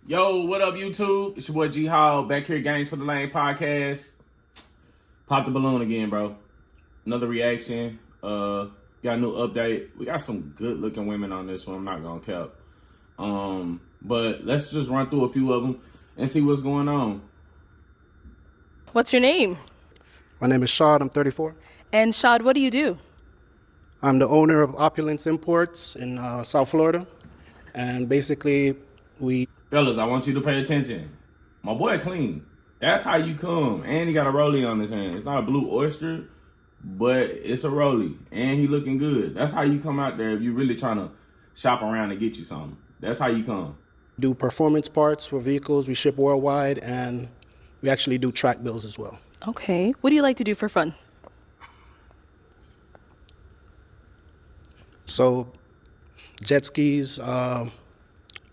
Yo, what up, YouTube? It's your boy G Hall back here, Games for the Lane podcast. Pop the balloon again, bro. Another reaction. Got a new update. We got some good looking women on this one. I'm not gonna cap. But let's just run through a few of them and see what's going on. What's your name? My name is Shad. I'm 34. And Shad, what do you do? I'm the owner of Opulence Imports in South Florida. And basically, Fellas, I want you to pay attention. My boy clean. That's how you come. And he got a rollie on his hand. It's not a blue oyster, but it's a rollie. And he looking good. That's how you come out there if you really trying to shop around and get you something. That's how you come. do performance parts for vehicles. We ship worldwide, and we actually do track bills as well. Okay. What do you like to do for fun? So, jet skis,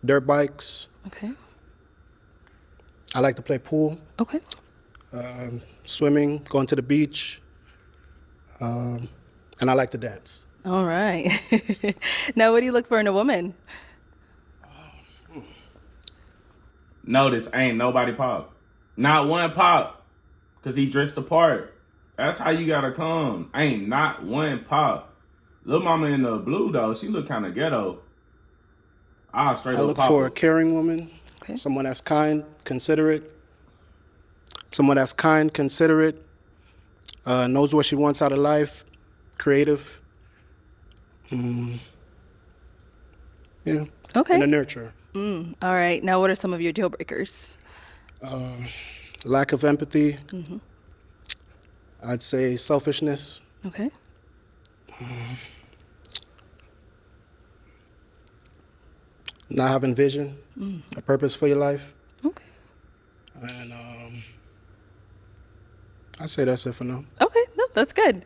dirt bikes. Okay. I like to play pool, Okay. swimming, going to the beach, and I like to dance. All right. Now, what do you look for in a woman? Notice, ain't nobody pop. Not one pop. Because he dressed the part. That's how you gotta come. Ain't not one pop. Little mama in the blue, though, she look kind of ghetto. Straight I up look pop for her. a caring woman, Okay. someone that's kind, considerate, knows what she wants out of life, creative. Yeah. Okay. And a nurturer. All right. Now, what are some of your deal breakers? Lack of empathy. I'd say selfishness. Okay. Not having vision, a purpose for your life. Okay. And I'd say that's it for now. Okay. No, that's good.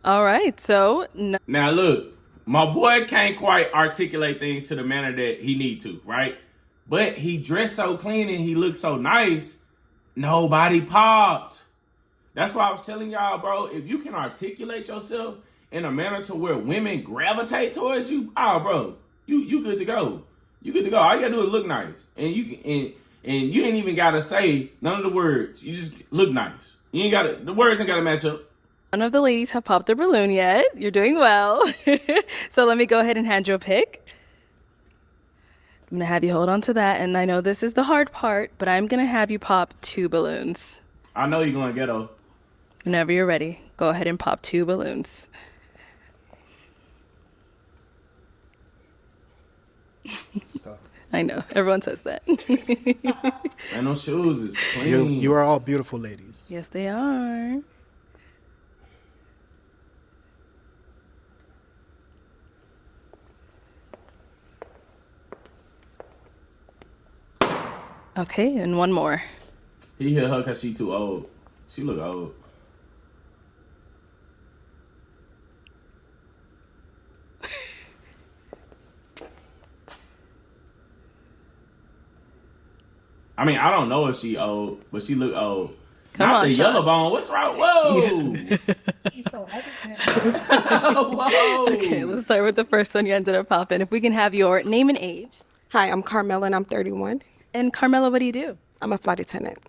All right. So, Now, look, my boy can't quite articulate things to the manner that he need to, right? But he dressed so clean and he looked so nice, nobody popped. That's why I was telling y'all, bro, if you can articulate yourself in a manner to where women gravitate towards you, bro, you good to go. You good to go. All you gotta do is look nice. And you ain't even gotta say none of the words. You just look nice. You ain't gotta, the words ain't gotta match up. none of the ladies have popped their balloon yet. You're doing well. So, let me go ahead and hand you a pick. I'm going to have you hold on to that. And I know this is the hard part, but I'm going to have you pop 2 balloons. I know you're going ghetto. Whenever you're ready, go ahead and pop 2 balloons. I know. Everyone says that. Ain't no shoes. It's clean. You are all beautiful ladies. Yes, they are. Okay, and one more. He hit her because she too old. She look old. I mean, I don't know if she old, but she look old. Come Not on, the Sean. yellow bone. What's wrong? Whoa! Whoa! Okay, let's start with the first one you ended up popping. If we can have your name and age. Hi, I'm Carmela and I'm 31. And Carmela, what do you do? I'm a flight attendant.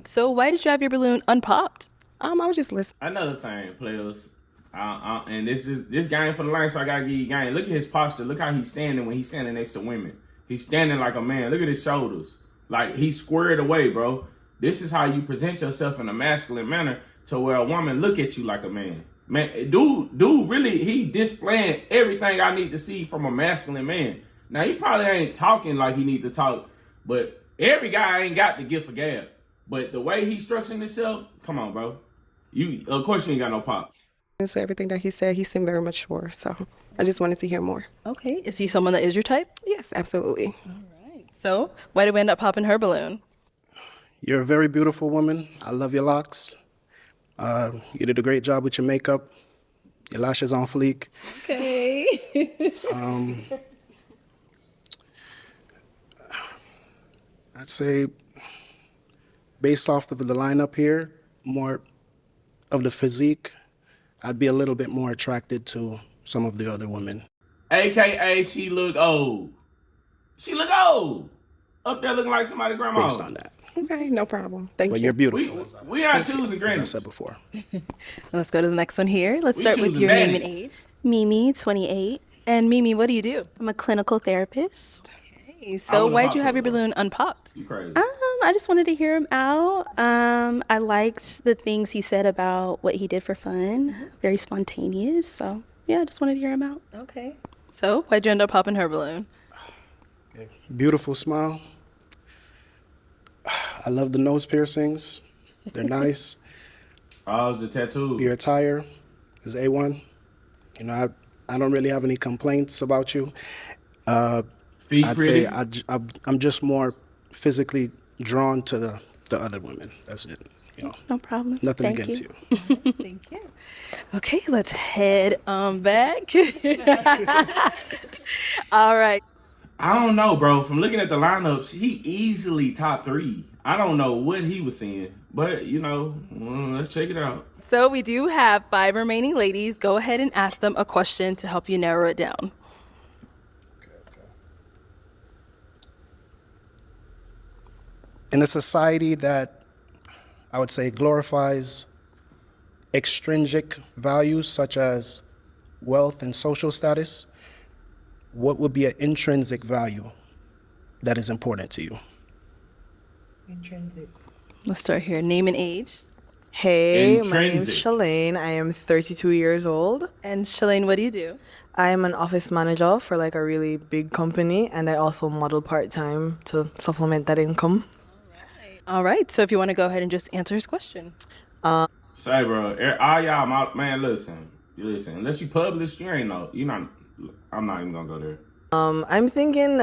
So why did you have your balloon unpopped? I was just listening. Another thing, players. And this game for the line, so I gotta give you game. Look at his posture. Look how he's standing when he's standing next to women. He's standing like a man. Look at his shoulders. Like he's squared away, bro. This is how you present yourself in a masculine manner to where a woman look at you like a man. Man, dude, really, he displaying everything I need to see from a masculine man. Now, he probably ain't talking like he need to talk, but every guy ain't got the gift of gab. But the way he's structuring himself, come on, bro. Of course you ain't got no pop. So everything that he said, he seemed very mature. So I just wanted to hear more. Okay, is he someone that is your type? Yes, absolutely. So why did we end up popping her balloon? You're a very beautiful woman. I love your locks. You did a great job with your makeup. Your lashes on fleek. Okay. I'd say, based off of the lineup here, more of the physique, I'd be a little bit more attracted to some of the other women. AKA, she look old. She look old. up there looking like somebody's grandma. based on that. Okay, no problem. Thank But you. you're beautiful, We are choosing as I grannies. said before. Let's go to the next one here. Let's We start with choosing your name and baddies. age. Mimi, 28. And Mimi, what do you do? I'm a clinical therapist. Hey, so wanna why'd pop you have for your it, though. balloon unpopped? You crazy. I just wanted to hear him out. I liked the things he said about what he did for fun. Very spontaneous. So, yeah, I just wanted to hear him out. Okay. So why'd you end up popping her balloon? Beautiful smile. I love the nose piercings. They're nice. Oh, it's the tattoo. Your attire is A1. You know, I don't really have any complaints about you. Feet I'd pretty. say I'm just more physically drawn to the other women. That's it. You know, No problem. nothing Thank against you. you. Thank you. Okay, let's head back. All right. I don't know, bro. From looking at the lineups, he easily top 3. I don't know what he was seeing, but you know, let's check it out. So we do have 5 remaining ladies. Go ahead and ask them a question to help you narrow it down. In a society that I would say glorifies extrinsic values such as wealth and social status, what would be an intrinsic value that is important to you? Intrinsic. Let's start here. Name and age. Hey, my name's Intrinsic. Shalane. I am 32 years old. And Shalane, what do you do? I am an office manager for like a really big company, and I also model part-time to supplement that income. All right. So if you want to go ahead and just answer his question. Say, bro, all y'all, man, listen. Unless you publish, you ain't know. I'm not even gonna go there. I'm thinking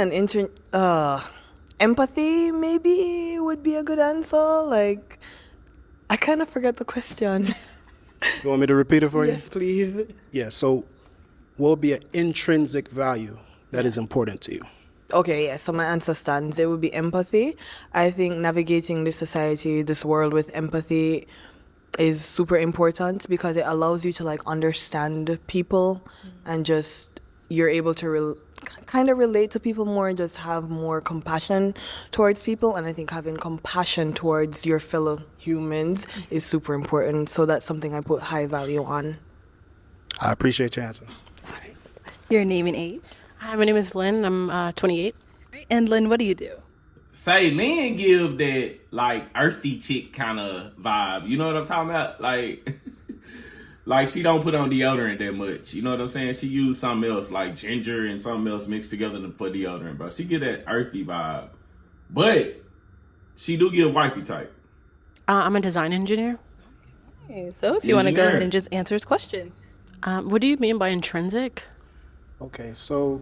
empathy maybe would be a good answer. Like, I kind of forgot the question. You want me to repeat it for you? Yes, please. Yeah, so what would be an intrinsic value that is important to you? Okay, yeah, so my answer stands. It would be empathy. I think navigating this society, this world with empathy is super important because it allows you to like understand people and just you're able to kind of relate to people more and just have more compassion towards people. And I think having compassion towards your fellow humans is super important. So that's something I put high value on. I appreciate your answer. Your name and age. Hi, my name is Lynn. I'm 28. And Lynn, what do you do? Say, Lynn give that like earthy chick kind of vibe. You know what I'm talking about? Like, like she don't put on deodorant that much. You know what I'm saying? She use something else like ginger and something else mixed together for deodorant, bro. She get that earthy vibe, but she do give wifey type. I'm a design engineer. Okay, so if you want to go Engineer. ahead and just answer his question. What do you mean by intrinsic? Okay, so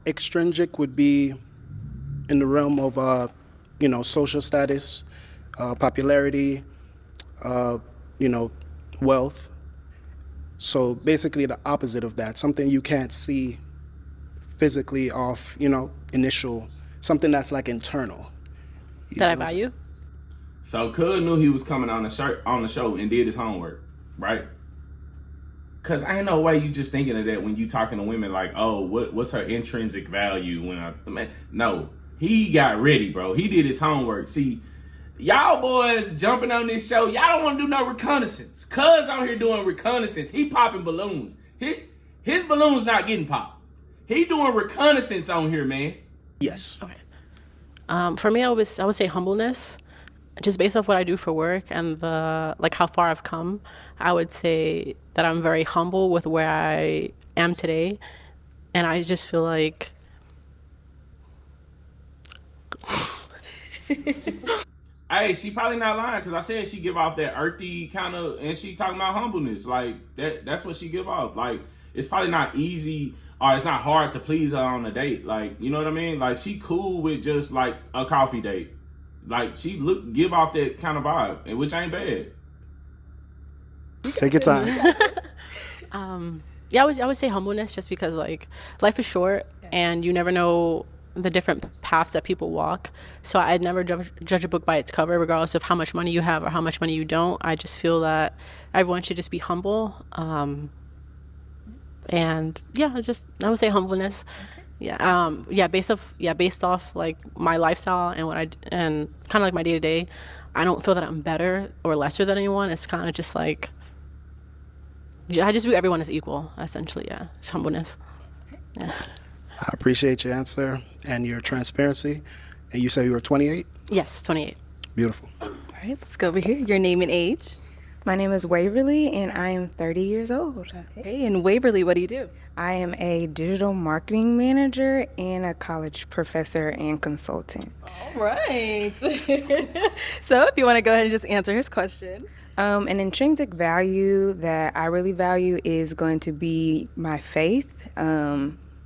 extrinsic would be in the realm of social status, popularity, wealth. So basically the opposite of that, something you can't see physically off, initial, something that's like internal. You That I see what I'm saying? value? So Cud knew he was coming on the show and did his homework, right? Cause ain't no way you just thinking of that when you talking to women like, oh, what's her intrinsic value no, he got ready, bro. He did his homework. See, y'all boys jumping on this show, y'all don't want to do no reconnaissance. Cuz out here doing reconnaissance, he popping balloons. His balloon's not getting popped. He doing reconnaissance on here, man. Yes. For me, I would say humbleness. Just based off what I do for work and how far I've come, I would say that I'm very humble with where I am today. And I just feel like Hey, she probably not lying because I said she give off that earthy kind of, and she talking about humbleness. Like that's what she give off. Like it's probably not easy or it's not hard to please her on a date. Like, you know what I mean? Like she cool with just like a coffee date. Like she give off that kind of vibe, and which ain't bad. Take your time. yeah, I would say humbleness just because like life is short and you never know the different paths that people walk. So I'd never judge a book by its cover, regardless of how much money you have or how much money you don't. I just feel that everyone should just be humble. And yeah, I would say humbleness. Based off like my lifestyle and and kind of like my day to day, I don't feel that I'm better or lesser than anyone. It's kind of just like, I just view everyone as equal, essentially. Yeah, it's humbleness. Yeah. I appreciate your answer and your transparency. And you say you were 28? Yes, 28. Beautiful. All right, let's go over here. Your name and age. My name is Waverly, and I am 30 years old. Okay, and Waverly, what do you do? I am a digital marketing manager and a college professor and consultant. All right. So if you want to go ahead and just answer his question. An intrinsic value that I really value is going to be my faith,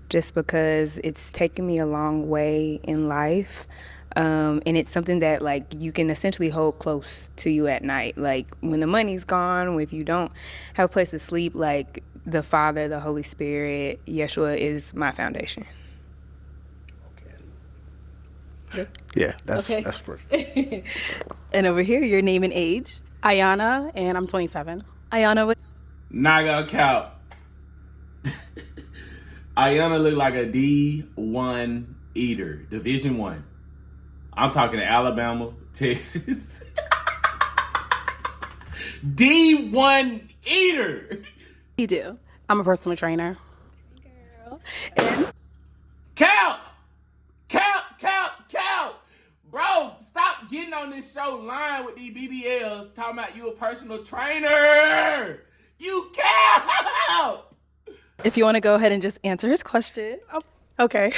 just because it's taken me a long way in life. And it's something that like you can essentially hold close to you at night. Like when the money's gone, if you don't have a place to sleep, like the Father, the Holy Spirit, Yeshua is my foundation. Yeah, that's Okay. that's perfect. And over here, your name and age. Ayana, and I'm 27. Ayana, what? Not gonna count. Ayana look like a D1 eater, Division 1. I'm talking to Alabama, Texas. D1 eater. You do. I'm a personal trainer. And Count! Bro, stop getting on this show lying with these BBLs talking about you a personal trainer. You count! if you want to go ahead and just answer his question. Okay.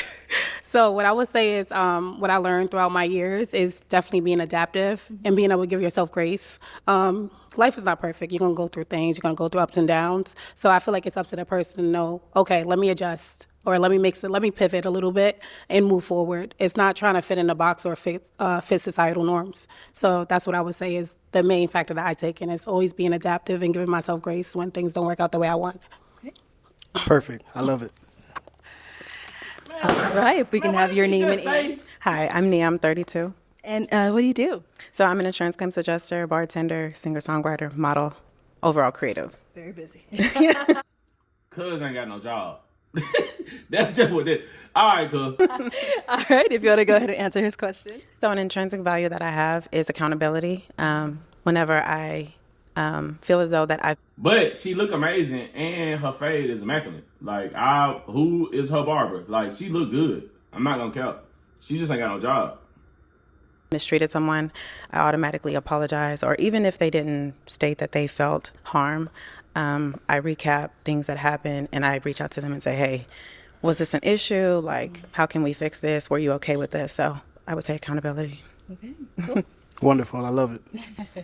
So what I would say is what I learned throughout my years is definitely being adaptive and being able to give yourself grace. Life is not perfect. You're going to go through things. You're going to go through ups and downs. So I feel like it's up to the person to know, okay, let me adjust or let me pivot a little bit and move forward. It's not trying to fit in a box or fit societal norms. So that's what I would say is the main factor that I take in is always being adaptive and giving myself grace when things don't work out the way I want. Perfect. I love it. All right, if we can have your name and age. Hi, I'm Nia. I'm 32. And what do you do? So I'm an insurance claims adjuster, bartender, singer-songwriter, model, overall creative. Very busy. Cuz ain't got no job. That's just what it is. All right, cuz. All right, if you want to go ahead and answer his question. So an intrinsic value that I have is accountability. Whenever I feel as though that I've But she look amazing and her fade is immaculate. Like, who is her barber? Like, she look good. I'm not gonna count. She just ain't got no job. mistreated someone, I automatically apologize. Or even if they didn't state that they felt harm, I recap things that happened and I reach out to them and say, hey, was this an issue? Like, how can we fix this? Were you okay with this? So I would say accountability. Okay, cool. Wonderful. I love it.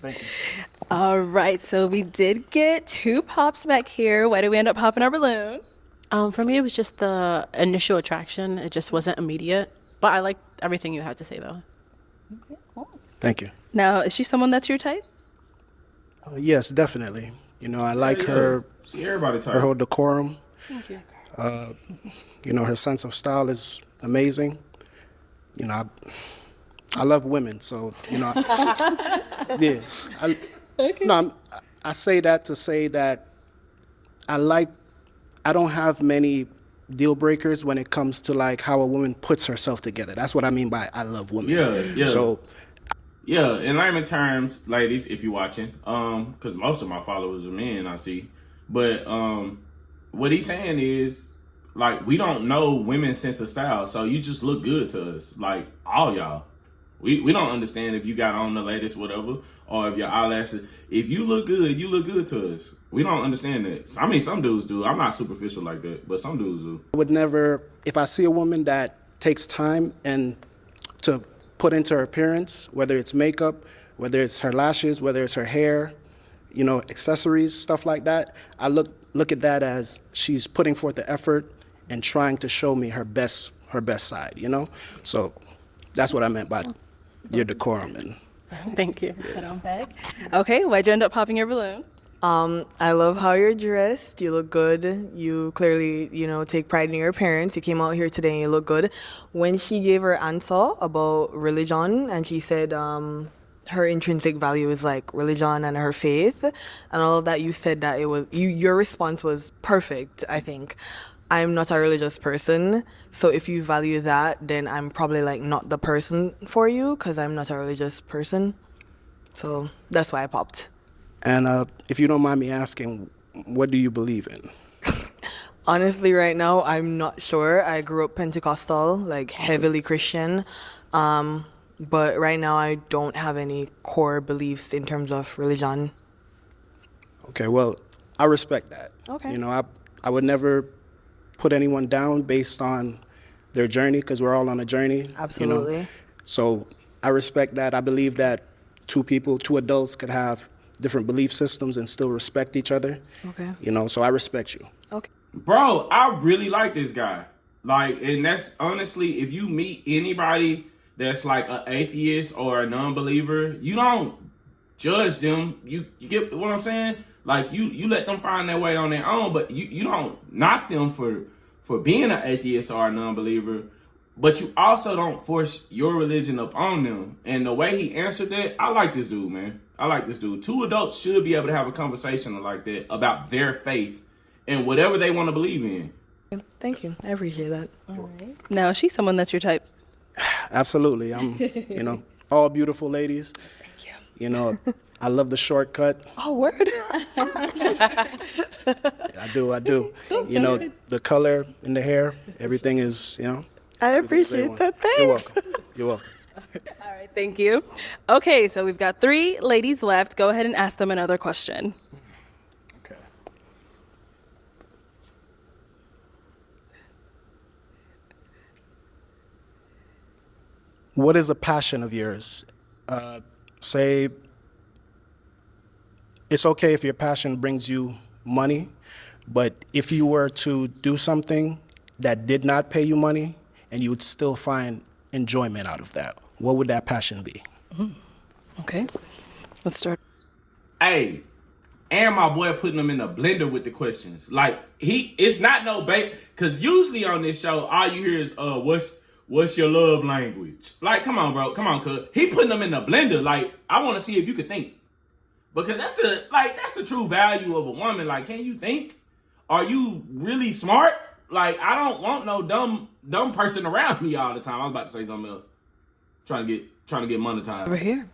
Thank you. All right, so we did get 2 pops back here. Why did we end up popping our balloon? For me, it was just the initial attraction. It just wasn't immediate. But I liked everything you had to say, though. Okay, cool. Thank you. Now, is she someone that's your type? Yes, definitely. You know, I like Yeah, her she everybody type. her whole decorum. Thank you. You know, her sense of style is amazing. You know, I love women, so you know, yeah. I say that to say that I don't have many deal breakers when it comes to like how a woman puts herself together. That's what I mean by I love women. Yeah. So Yeah, in layman terms, ladies, if you're watching, because most of my followers are men, I see. But what he's saying is, like, we don't know women's sense of style, so you just look good to us, like all y'all. We don't understand if you got on the latest whatever, or if your eyelashes. If you look good to us. We don't understand that. I mean, some dudes do. I'm not superficial like that, but some dudes do. I would never, if I see a woman that takes time and to put into her appearance, whether it's makeup, whether it's her lashes, whether it's her hair, you know, accessories, stuff like that, I look at that as she's putting forth the effort and trying to show me her best side, you know? So that's what I meant by your decorum. And Thank you. Okay, why'd you end up popping your balloon? I love how you're dressed. You look good. You clearly, take pride in your appearance. You came out here today and you look good. When she gave her answer about religion and she said her intrinsic value is like religion and her faith and all of that, you said that it was your response was perfect, I think. I'm not a religious person. So if you value that, then I'm probably like not the person for you because I'm not a religious person. So that's why I popped. And if you don't mind me asking, what do you believe in? Honestly, right now, I'm not sure. I grew up Pentecostal, like heavily Christian. But right now, I don't have any core beliefs in terms of religion. Okay, well, I respect that. Okay. You know, I would never put anyone down based on their journey because we're all on a journey. Absolutely. You know? So I respect that. I believe that two adults could have different belief systems and still respect each other. Okay. You know, so I respect you. Okay. Bro, I really like this guy. Like, and that's honestly, if you meet anybody that's like an atheist or a non-believer, you don't judge them. You get what I'm saying? Like, you let them find their way on their own, but you don't knock them for being an atheist or a non-believer, but you also don't force your religion upon them. And the way he answered that, I like this dude, man. I like this dude. Two adults should be able to have a conversation like that about their faith and whatever they want to believe in. Thank you. I appreciate that. All right. Now, is she someone that's your type? Absolutely. I'm, you know, all beautiful ladies. Thank you. You know, I love the shortcut. Oh, word. I do. You know, the color in the hair, everything is, you know. I appreciate that. Thanks. You're welcome. You're welcome. All right, thank you. Okay, so we've got 3 ladies left. Go ahead and ask them another question. Okay. What is a passion of yours? Say, it's okay if your passion brings you money, but if you were to do something that did not pay you money and you would still find enjoyment out of that, what would that passion be? Okay, let's start. Hey, and my boy putting them in a blender with the questions. Like, it's not no bait, because usually on this show, all you hear is, what's your love language? Like, come on, bro. Come on, cuz. He putting them in the blender. Like, I want to see if you can think. Because that's the true value of a woman. Like, can you think? Are you really smart? Like, I don't want no dumb person around me all the time. I was about to say something else. Trying to get monetized. Over here.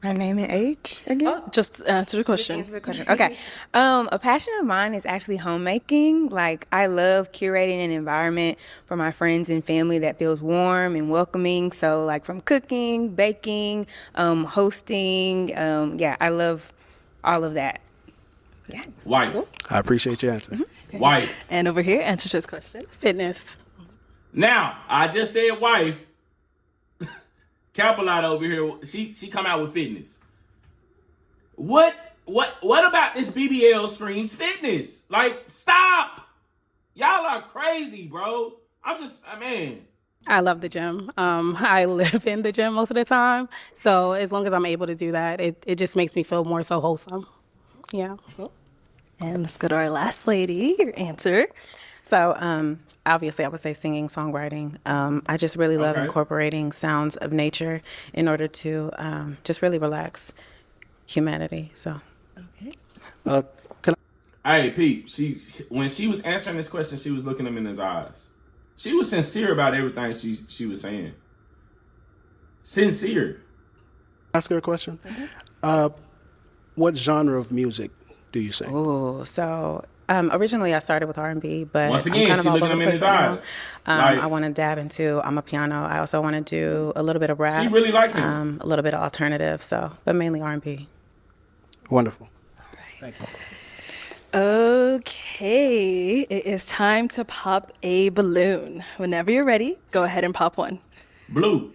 My name and age again? Oh, just answer the question. Okay. A passion of mine is actually homemaking. Like, I love curating an environment for my friends and family that feels warm and welcoming. So, like, from cooking, baking, hosting. Yeah, I love all of that. Yeah. Wife. I appreciate your answer. Wife. And over here, answer this question. Fitness. Now, I just said wife. Capilot over here, she come out with fitness. What about this BBL screams fitness? Like, stop. Y'all are crazy, bro. Man. I love the gym. I live in the gym most of the time. So as long as I'm able to do that, it just makes me feel more so wholesome. Yeah. And let's go to our last lady, your answer. So, obviously, I would say singing, songwriting. I just really love incorporating sounds of nature in order to just really relax humanity. So, Hey, Pete, when she was answering this question, she was looking him in his eyes. She was sincere about everything she was saying. Sincere. Ask her a question. What genre of music do you sing? oh, so originally I started with R&B, but Once again, I'm kind she of all looking over him the in place his right now. eyes. Like, I want to dab into amapiano. I also want to do a little bit of rap. She really like him. A little bit of alternative. So, but mainly R&B. Wonderful. Thank you. Okay, it is time to pop a balloon. Whenever you're ready, go ahead and pop one. Blue.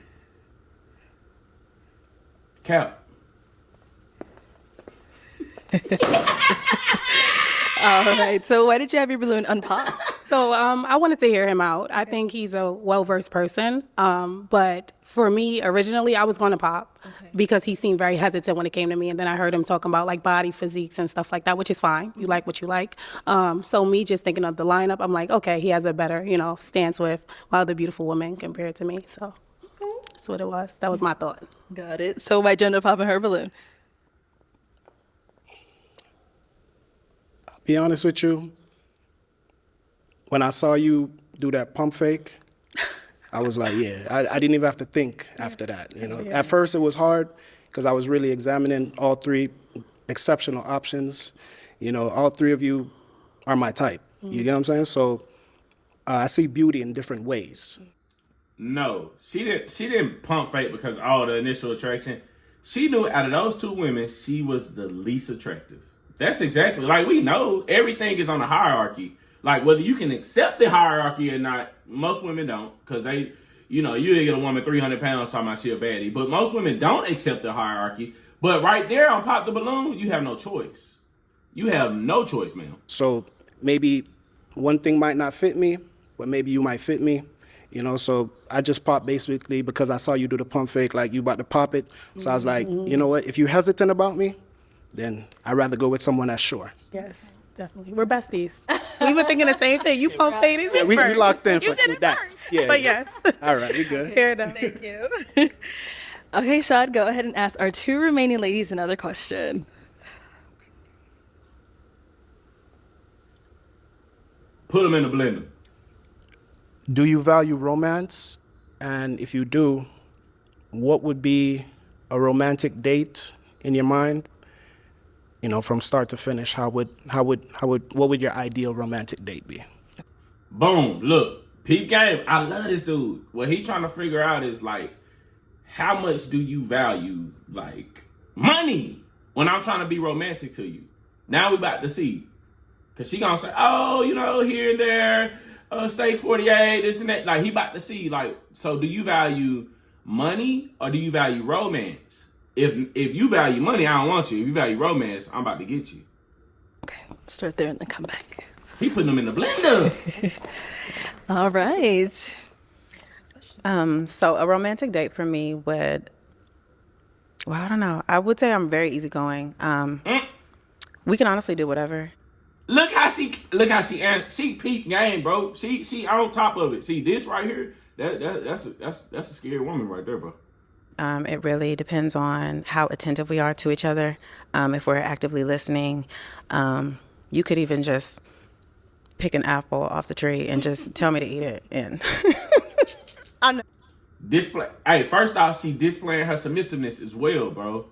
Cap. All right, so why did you have your balloon unpopped? So I wanted to hear him out. I think he's a well-versed person. But for me, originally, I was going to pop because he seemed very hesitant when it came to me. And then I heard him talking about like body physiques and stuff like that, which is fine. You like what you like. So me just thinking of the lineup, I'm like, okay, he has a better, stance with other beautiful women compared to me. So that's what it was. That was my thought. Got it. So why'd you end up popping her balloon? Be honest with you, when I saw you do that pump fake, I was like, yeah, I didn't even have to think after that. You know, at first it was hard because I was really examining all three exceptional options. You know, all three of you are my type. You get what I'm saying? So I see beauty in different ways. No, she didn't pump fake because of all the initial attraction. She knew out of those two women, she was the least attractive. That's exactly, like, we know everything is on a hierarchy. Like, whether you can accept the hierarchy or not, most women don't, because they, you know, you get a woman 300 pounds talking about she a baddie, but most women don't accept the hierarchy. But right there on Pop the Balloon, you have no choice. You have no choice, ma'am. So maybe one thing might not fit me, but maybe you might fit me. You know, so I just popped basically because I saw you do the pump fake, like you about to pop it. So I was like, you know what, if you're hesitant about me, then I'd rather go with someone that's sure. Yes, definitely. We're besties. We were thinking the same thing. You pump faded me We first. locked in You for did it that. first. Yeah, But yeah. yes. All right, we good. Fair enough. Thank you. Okay, Shad, go ahead and ask our two remaining ladies another question. Put them in the blender. Do you value romance? And if you do, what would be a romantic date in your mind? You know, from start to finish, what would your ideal romantic date be? Boom. Look, peep game. I love this dude. What he trying to figure out is, like, how much do you value, like, money when I'm trying to be romantic to you? Now we about to see. Because she going to say, oh, you know, here and there, State 48, this and that. Like, he about to see, like, so do you value money or do you value romance? If you value money, I don't want you. If you value romance, I'm about to get you. Okay, start there and then come back. He putting them in the blender. All right. So a romantic date for me would, well, I don't know. I would say I'm very easygoing. We can honestly do whatever. Look how she peep game, bro. She on top of it. See this right here? That's a scary woman right there, bro. It really depends on how attentive we are to each other. If we're actively listening, you could even just pick an apple off the tree and just tell me to eat it. And I know. Display. Hey, first off, she displaying her submissiveness as well, bro.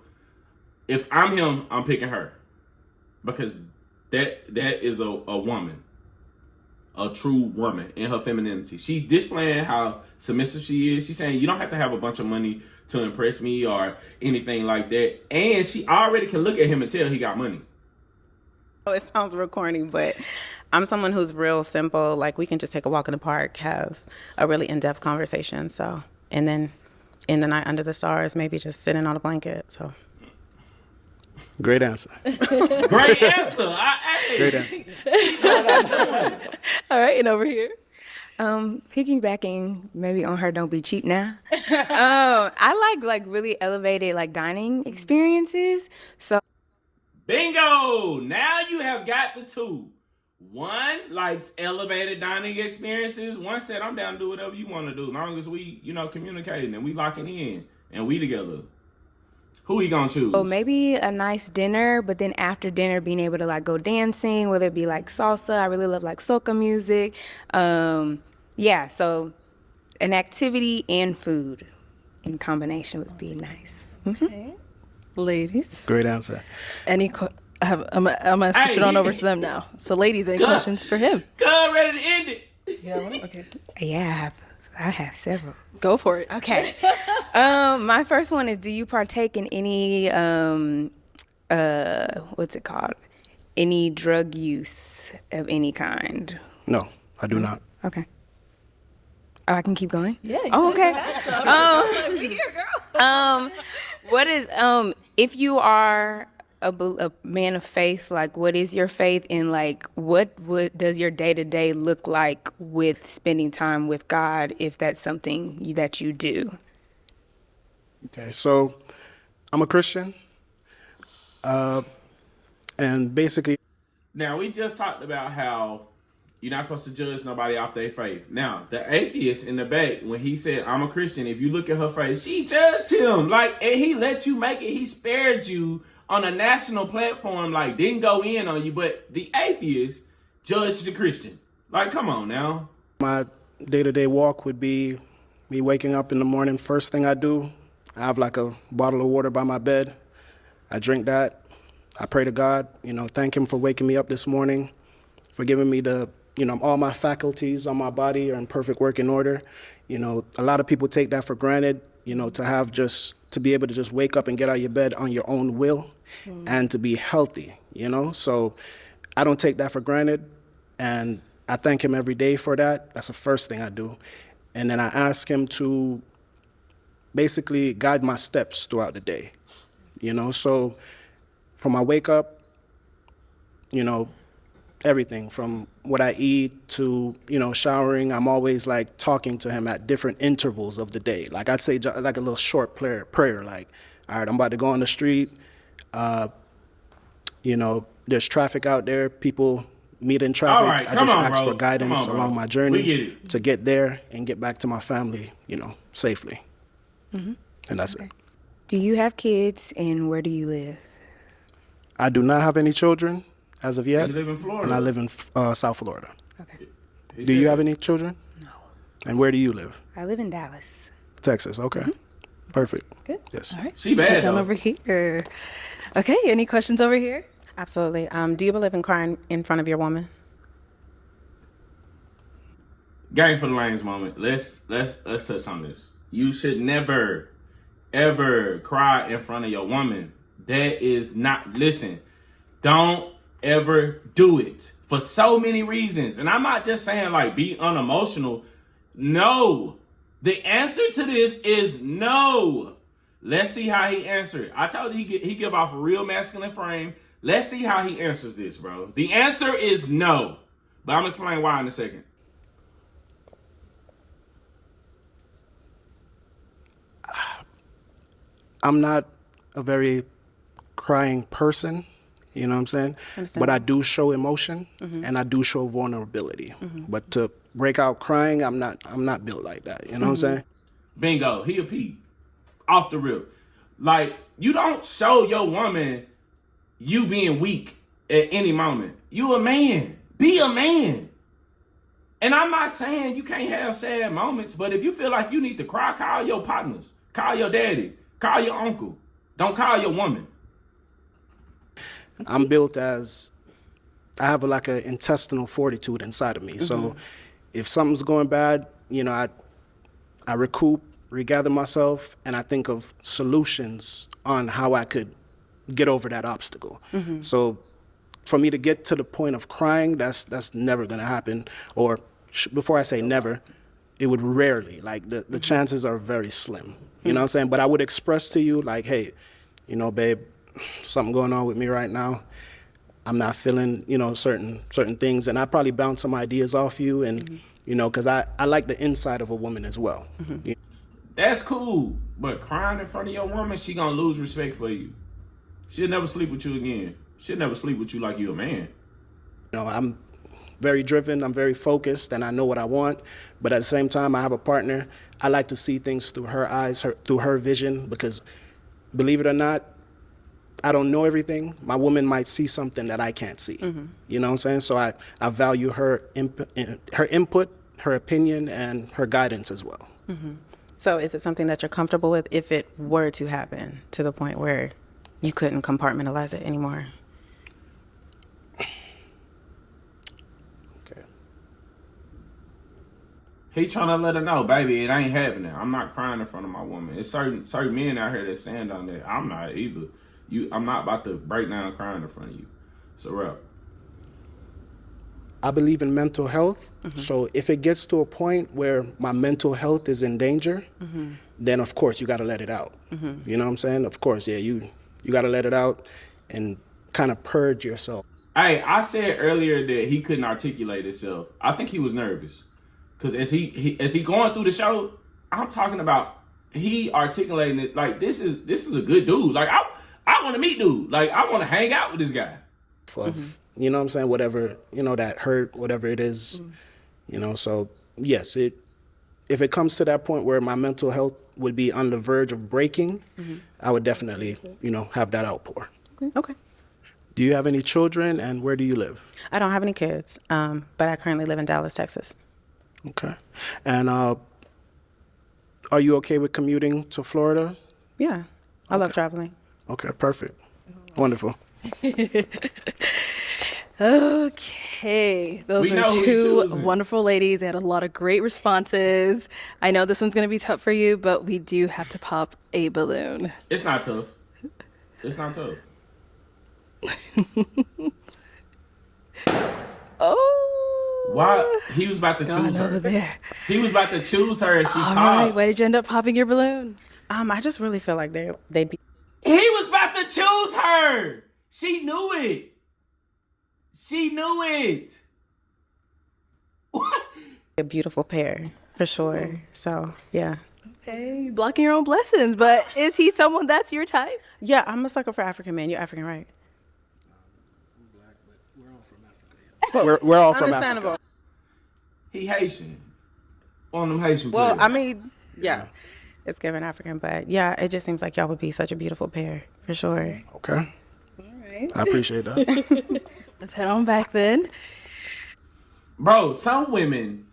If I'm him, I'm picking her because that is a woman, a true woman in her femininity. She displaying how submissive she is. She's saying you don't have to have a bunch of money to impress me or anything like that. And she already can look at him and tell he got money. Oh, it sounds real corny, but I'm someone who's real simple. Like, we can just take a walk in the park, have a really in-depth conversation. So, and then in the night under the stars, maybe just sitting on a blanket. So, Great answer. Great answer. Great answer. All right, and over here. Piggybacking maybe on her "Don't Be Cheap Now." I like really elevated like dining experiences. So Bingo! Now you have got the two. One likes elevated dining experiences. One said, I'm down to do whatever you want to do, as long as we, communicating and we locking in and we together. Who he gonna choose? So maybe a nice dinner, but then after dinner being able to like go dancing, whether it be like salsa. I really love like soca music. Yeah, so an activity and food in combination would be nice. Okay. Ladies. Great answer. I'm gonna switch it on over to them now. So ladies, any questions for him? Good, ready to end it. Yeah, okay. Yeah, I have several. Go for it. Okay. My first one is, do you partake in any what's it called? Any drug use of any kind? No, I do not. Okay. Oh, I can keep going? Yeah. Oh, okay. Be here, girl. What is if you are a man of faith, like what is your faith in, like what does your day-to-day look like with spending time with God, if that's something that you do? Okay, so I'm a Christian, and basically, Now, we just talked about how you're not supposed to judge nobody off their faith. Now, the atheist in the back, when he said, I'm a Christian, if you look at her face, she judged him. Like, and he let you make it. He spared you on a national platform, like, didn't go in on you. But the atheist judged the Christian. Like, come on now. My day-to-day walk would be me waking up in the morning. First thing I do, I have like a bottle of water by my bed. I drink that. I pray to God, thank him for waking me up this morning, for giving me all my faculties on my body are in perfect working order. A lot of people take that for granted, to be able to just wake up and get out of your bed on your own will and to be healthy, So I don't take that for granted, and I thank him every day for that. That's the first thing I do. And then I ask him to basically guide my steps throughout the day, So from my wake up, everything from what I eat to, showering, I'm always like talking to him at different intervals of the day. Like I'd say like a little short prayer, like, all right, I'm about to go on the street. There's traffic out there. People meet in traffic. All right, I just ask bro. for guidance Come on, along bro. my We get journey it. to get there and get back to my family, safely. And that's it. Do you have kids, and where do you live? I do not have any children as of yet. You live in Florida. And I live in South Florida. Okay. Do you have any children? No. And where do you live? I live in Dallas. Texas. Okay. Perfect. Good. Yes. All right. She bad, Sit down though. over here. Okay. Any questions over here? Absolutely. Do you believe in crying in front of your woman? Gang for the lanes moment. Let's touch on this. You should never, ever cry in front of your woman. That is not, listen, don't ever do it for so many reasons. And I'm not just saying like be unemotional. No. The answer to this is no. Let's see how he answered. I told you he give off a real masculine frame. Let's see how he answers this, bro. The answer is no. But I'm going to explain why in a second. I'm not a very crying person, you know what I'm saying? But I do show emotion and I do show vulnerability. But to break out crying, I'm not built like that, you know what I'm saying? Bingo. He a P. Off the rip. Like, you don't show your woman you being weak at any moment. You a man. Be a man. And I'm not saying you can't have sad moments, but if you feel like you need to cry, call your partners. Call your daddy. Call your uncle. Don't call your woman. I'm built as, I have like an intestinal fortitude inside of me. So if something's going bad, I recoup, regather myself, and I think of solutions on how I could get over that obstacle. So for me to get to the point of crying, that's never gonna happen. Or before I say never, it would rarely, like the chances are very slim. You know what I'm saying? But I would express to you like, hey, babe, something going on with me right now. I'm not feeling, certain things. And I probably bounce some ideas off you and, because I like the inside of a woman as well. That's cool. But crying in front of your woman, she gonna lose respect for you. She'll never sleep with you again. She'll never sleep with you like you a man. I'm very driven, I'm very focused, and I know what I want. But at the same time, I have a partner. I like to see things through her eyes, through her vision, because believe it or not, I don't know everything. My woman might see something that I can't see. You know what I'm saying? So I value her input, her opinion, and her guidance as well. So is it something that you're comfortable with if it were to happen to the point where you couldn't compartmentalize it anymore? Okay. He trying to let her know, baby, it ain't happening. I'm not crying in front of my woman. It's certain men out here that stand on that. I'm not either. I'm not about to break down crying in front of you. So, Rep. I believe in mental health. So if it gets to a point where my mental health is in danger, then of course you got to let it out. You know what I'm saying? Of course, yeah, you got to let it out and kind of purge yourself. Hey, I said earlier that he couldn't articulate himself. I think he was nervous. Because as he going through the show, I'm talking about he articulating it like this is a good dude. Like I want to meet dude. Like I want to hang out with this guy. You know what I'm saying? Whatever, that hurt, whatever it is, so yes, if it comes to that point where my mental health would be on the verge of breaking, I would definitely, have that outpour. Okay. Do you have any children, and where do you live? I don't have any kids, but I currently live in Dallas, Texas. Okay. And are you okay with commuting to Florida? Yeah, I love traveling. Okay, perfect. Wonderful. Okay, those We are know who we two choosing. wonderful ladies. They had a lot of great responses. I know this one's going to be tough for you, but we do have to pop a balloon. It's not tough. It's not tough. Oh, Why? He was about to gone choose over her. there. He was about to choose her and she All popped. right, why did you end up popping your balloon? I just really feel like they'd be He was about to choose her. She knew it. She knew it. a beautiful pair for sure. So yeah. Okay, you're blocking your own blessings, but is he someone that's your type? Yeah, I'm a sucker for African men. You're African, right? We're all from Africa. Understandable. He Haitian. One of them Haitian Well, players. I mean, yeah, it's given African, but yeah, it just seems like y'all would be such a beautiful pair for sure. Okay. All right, I appreciate that. let's head on back then. Bro, some women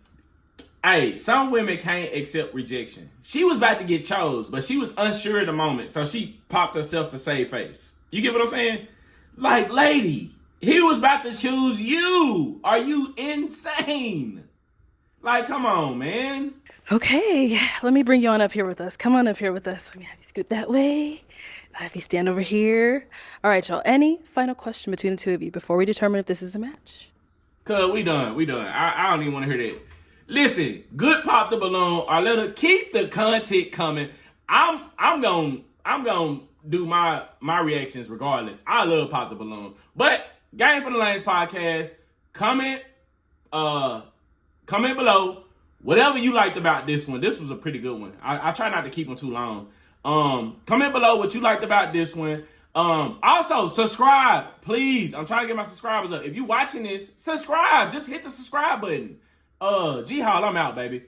can't accept rejection. She was about to get chose, but she was unsure at the moment, so she popped herself to save face. You get what I'm saying? Like, lady, he was about to choose you. Are you insane? Like, come on, man. Okay, let me bring you on up here with us. Come on up here with us. Let me have you scoot that way. Have you stand over here. All right, y'all. Any final question between the two of you before we determine if this is a match? Cuz we done. I don't even want to hear that. Listen, good pop the balloon or let her keep the content coming. I'm gonna do my reactions regardless. I love pop the balloon. But Game for the Lanes podcast, comment below whatever you liked about this one. This was a pretty good one. I try not to keep them too long. Comment below what you liked about this one. Also subscribe, please. I'm trying to get my subscribers up. If you watching this, subscribe. Just hit the subscribe button. G Hall, I'm out, baby.